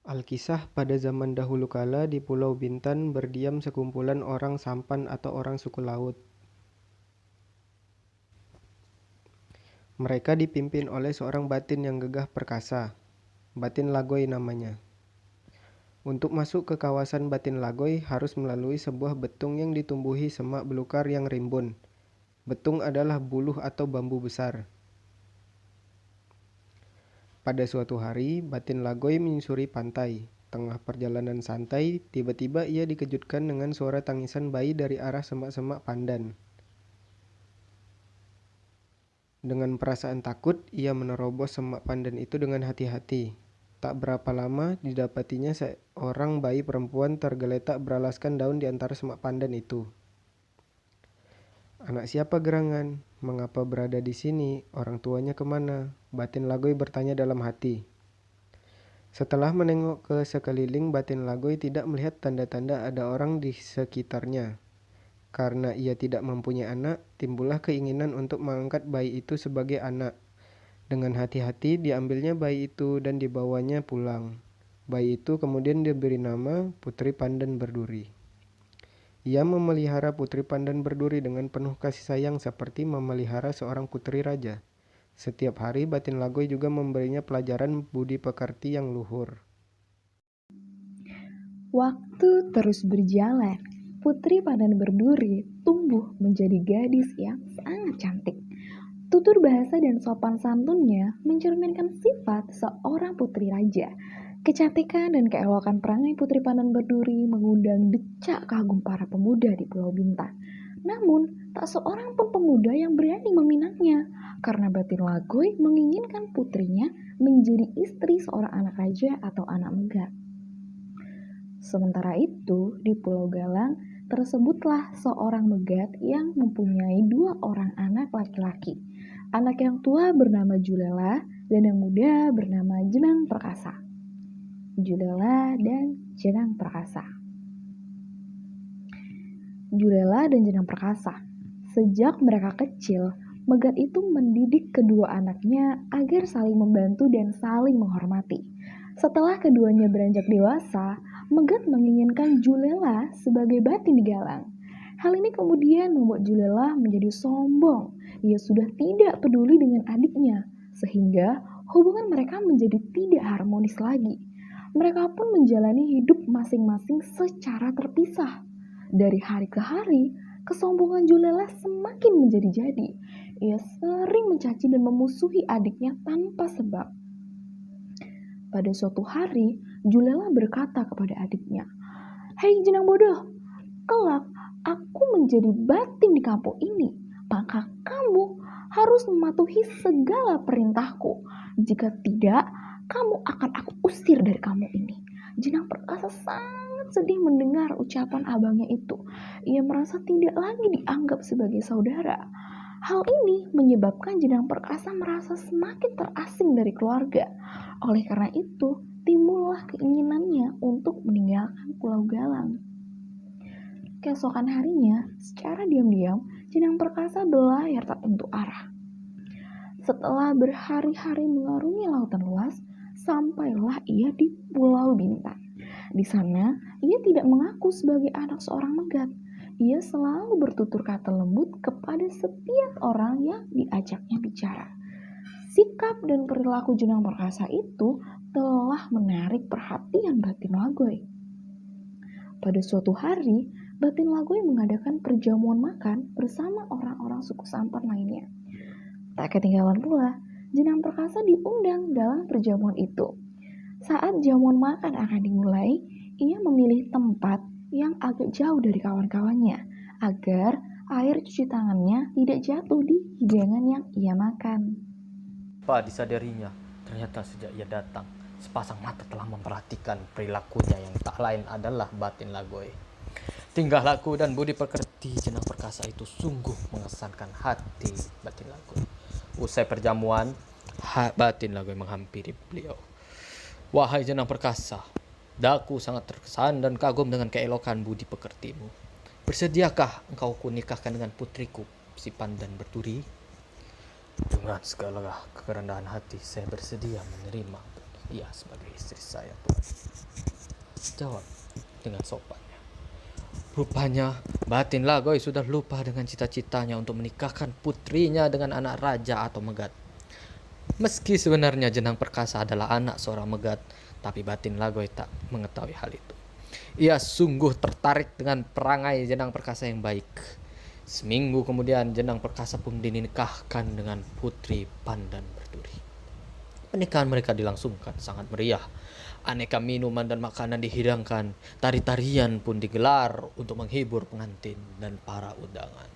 Alkisah pada zaman dahulu kala di Pulau Bintan berdiam sekumpulan orang sampan atau orang suku laut. Mereka dipimpin oleh seorang batin yang gagah perkasa. Batin Lagoy namanya. Untuk masuk ke kawasan Batin Lagoy harus melalui sebuah betung yang ditumbuhi semak belukar yang rimbun. Betung adalah buluh atau bambu besar. Pada suatu hari, Batin Lagoy menyusuri pantai. Tengah perjalanan santai, tiba-tiba ia dikejutkan dengan suara tangisan bayi dari arah semak-semak pandan. Dengan perasaan takut, ia menerobos semak pandan itu dengan hati-hati. Tak berapa lama, didapatinya seorang bayi perempuan tergeletak beralaskan daun di antara semak pandan itu. "Anak siapa gerangan? Mengapa berada di sini? Orang tuanya kemana?" Batin Lagoy bertanya dalam hati. Setelah menengok ke sekeliling, Batin Lagoy tidak melihat tanda-tanda ada orang di sekitarnya. Karena ia tidak mempunyai anak, timbullah keinginan untuk mengangkat bayi itu sebagai anak. Dengan hati-hati diambilnya bayi itu dan dibawanya pulang. Bayi itu kemudian diberi nama Putri Pandan Berduri. Ia memelihara Putri Pandan Berduri dengan penuh kasih sayang seperti memelihara seorang putri raja. Setiap hari Batin Lagoy juga memberinya pelajaran budi pekerti yang luhur. Waktu terus berjalan. Putri Pandan Berduri tumbuh menjadi gadis yang sangat cantik. Tutur bahasa dan sopan santunnya mencerminkan sifat seorang putri raja. Kecantikan dan keelokan perangai Putri Pandan Berduri mengundang decak kagum para pemuda di Pulau Bintan. Namun, tak seorang pun pemuda yang berani meminangnya, karena Batin Lagoy menginginkan putrinya menjadi istri seorang anak raja atau anak megat. Sementara itu, di Pulau Galang tersebutlah seorang megat yang mempunyai 2 orang anak laki-laki. Anak yang tua bernama Julela dan yang muda bernama Jenang Perkasa. Julela dan Jenang Perkasa. Julela dan Jenang Perkasa. Sejak mereka kecil, megat itu mendidik kedua anaknya agar saling membantu dan saling menghormati. Setelah keduanya beranjak dewasa, megat menginginkan Julela sebagai batin di Galang. Hal ini kemudian membuat Julela menjadi sombong. Ia sudah tidak peduli dengan adiknya, sehingga hubungan mereka menjadi tidak harmonis lagi. Mereka pun menjalani hidup masing-masing secara terpisah. Dari hari ke hari, kesombongan Julela semakin menjadi-jadi. Ia sering mencaci dan memusuhi adiknya tanpa sebab. Pada suatu hari, Julela berkata kepada adiknya, "Hei jenang bodoh, kelak aku menjadi batin di kampung ini, maka kamu harus mematuhi segala perintahku. Jika tidak, kamu akan aku usir dari kampung ini." Jenang Perkasa sangat sedih mendengar ucapan abangnya itu. Ia merasa tidak lagi dianggap sebagai saudara. Hal ini menyebabkan Jenang Perkasa merasa semakin terasing dari keluarga. Oleh karena itu, timbullah keinginannya untuk meninggalkan Pulau Galang. Keesokan harinya, secara diam-diam, Jenang Perkasa berlayar tak tentu arah. Setelah berhari-hari mengarungi lautan luas, sampailah ia di Pulau Bintan. Di sana, ia tidak mengaku sebagai anak seorang megat. Ia selalu bertutur kata lembut kepada setiap orang yang diajaknya bicara. Sikap dan perilaku Jenang Perkasa itu telah menarik perhatian Batin Lagoy. Pada suatu hari, Batin Lagoy mengadakan perjamuan makan bersama orang-orang suku Sampan lainnya. Tak ketinggalan pula, Jenang Perkasa diundang dalam perjamuan itu. Saat jamuan makan akan dimulai, ia memilih tempat yang agak jauh dari kawan-kawannya agar air cuci tangannya tidak jatuh di hidangan yang ia makan. Apa disadarinya, ternyata sejak ia datang, sepasang mata telah memperhatikan perilakunya yang tak lain adalah Batin Lagoy. Tingkah laku dan budi pekerti Jenang Perkasa itu sungguh mengesankan hati Batin Lagoy. Usai perjamuan, Batin Lagoy menghampiri beliau. "Wahai Jenang Perkasa, daku sangat terkesan dan kagum dengan keelokan budi pekertimu. Bersediakah engkau kunikahkan dengan putriku, si Pandan Berduri?" "Dengan segala kerendahan hati saya bersedia menerima Ia sebagai istri saya, Tuan, jawab dengan sopannya. Rupanya Batin Lagoi sudah lupa dengan cita-citanya untuk menikahkan putrinya dengan anak raja atau Megat. Meski sebenarnya Jenang Perkasa adalah anak seorang Megat, tapi Batin Lagoi tak mengetahui hal itu. Ia sungguh tertarik dengan perangai Jenang Perkasa yang baik. Seminggu kemudian Jenang Perkasa pun dinikahkan dengan Putri Pandan Berduri. Pernikahan mereka dilangsungkan sangat meriah. Aneka minuman dan makanan dihidangkan, tari-tarian pun digelar untuk menghibur pengantin dan para undangan.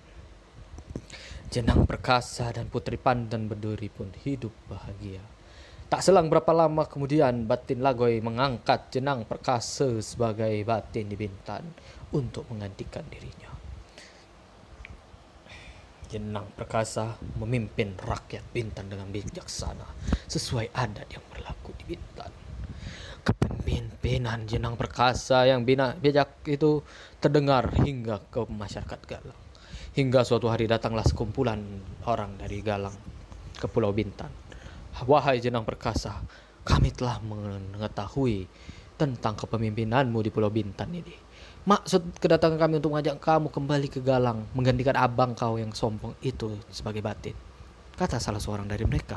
Jenang Perkasa dan Putri Pandan Berduri pun hidup bahagia. Tak selang berapa lama kemudian Batin Lagoi mengangkat Jenang Perkasa sebagai Batin di Bintan untuk menggantikan dirinya. Jenang Perkasa memimpin rakyat Bintan dengan bijaksana sesuai adat yang berlaku di Bintan. Kepemimpinan Jenang Perkasa yang bijak itu terdengar hingga ke masyarakat Galang. Hingga suatu hari datanglah sekumpulan orang dari Galang ke Pulau Bintan. Wahai Jenang Perkasa, kami telah mengetahui tentang kepemimpinanmu di Pulau Bintan ini. Maksud kedatangan kami untuk mengajak kamu kembali ke Galang, menggantikan abang kau yang sombong itu sebagai Batin, kata salah seorang dari mereka.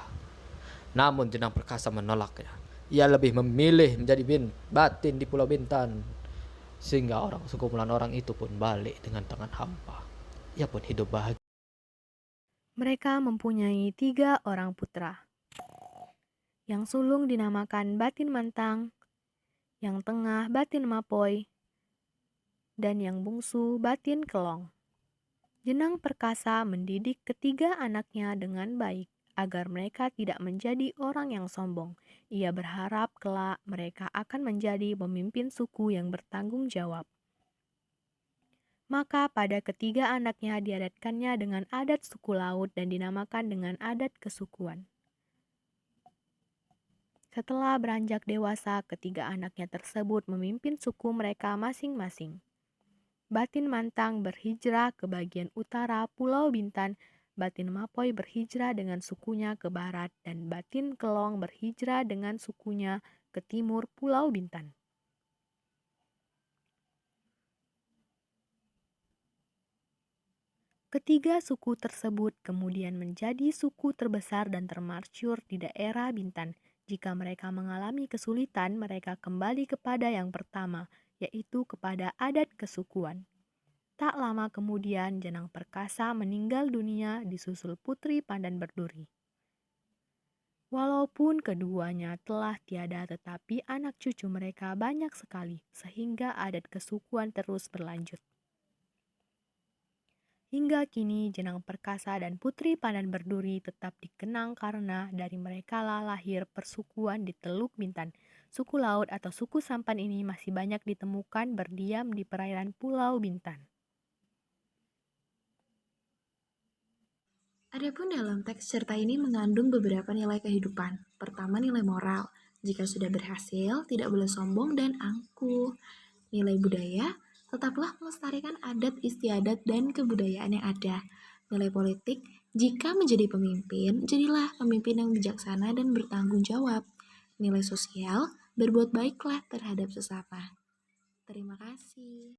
Namun Jenang Perkasa menolaknya. Ia lebih memilih menjadi Batin di Pulau Bintan. Sehingga sekumpulan orang itu pun balik dengan tangan hampa. Ia pun hidup bahagia. Mereka mempunyai 3 orang putra. Yang sulung dinamakan Batin Mantang, yang tengah Batin Mapoy, dan yang bungsu Batin Kelong. Jenang Perkasa mendidik ketiga anaknya dengan baik, agar mereka tidak menjadi orang yang sombong. Ia berharap kelak mereka akan menjadi pemimpin suku yang bertanggung jawab. Maka pada ketiga anaknya diadatkannya dengan adat suku laut dan dinamakan dengan adat kesukuan. Setelah beranjak dewasa, ketiga anaknya tersebut memimpin suku mereka masing-masing. Batin Mantang berhijrah ke bagian utara Pulau Bintan, Batin Mapoy berhijrah dengan sukunya ke barat, dan Batin Kelong berhijrah dengan sukunya ke timur Pulau Bintan. Ketiga suku tersebut kemudian menjadi suku terbesar dan termasyhur di daerah Bintan. Jika mereka mengalami kesulitan, mereka kembali kepada yang pertama, yaitu kepada adat kesukuan. Tak lama kemudian, Jenang Perkasa meninggal dunia disusul Putri Pandan Berduri. Walaupun keduanya telah tiada, tetapi anak cucu mereka banyak sekali, sehingga adat kesukuan terus berlanjut. Hingga kini, Jenang Perkasa dan Putri Pandan Berduri tetap dikenang karena dari mereka lah lahir persukuan di Teluk Bintan. Suku laut atau suku sampan ini masih banyak ditemukan berdiam di perairan Pulau Bintan. Adapun dalam teks cerita ini mengandung beberapa nilai kehidupan. Pertama, nilai moral. Jika sudah berhasil, tidak boleh sombong dan angkuh. Nilai budaya, tetaplah melestarikan adat istiadat dan kebudayaan yang ada. Nilai politik, jika menjadi pemimpin, jadilah pemimpin yang bijaksana dan bertanggung jawab. Nilai sosial, berbuat baiklah terhadap sesama. Terima kasih.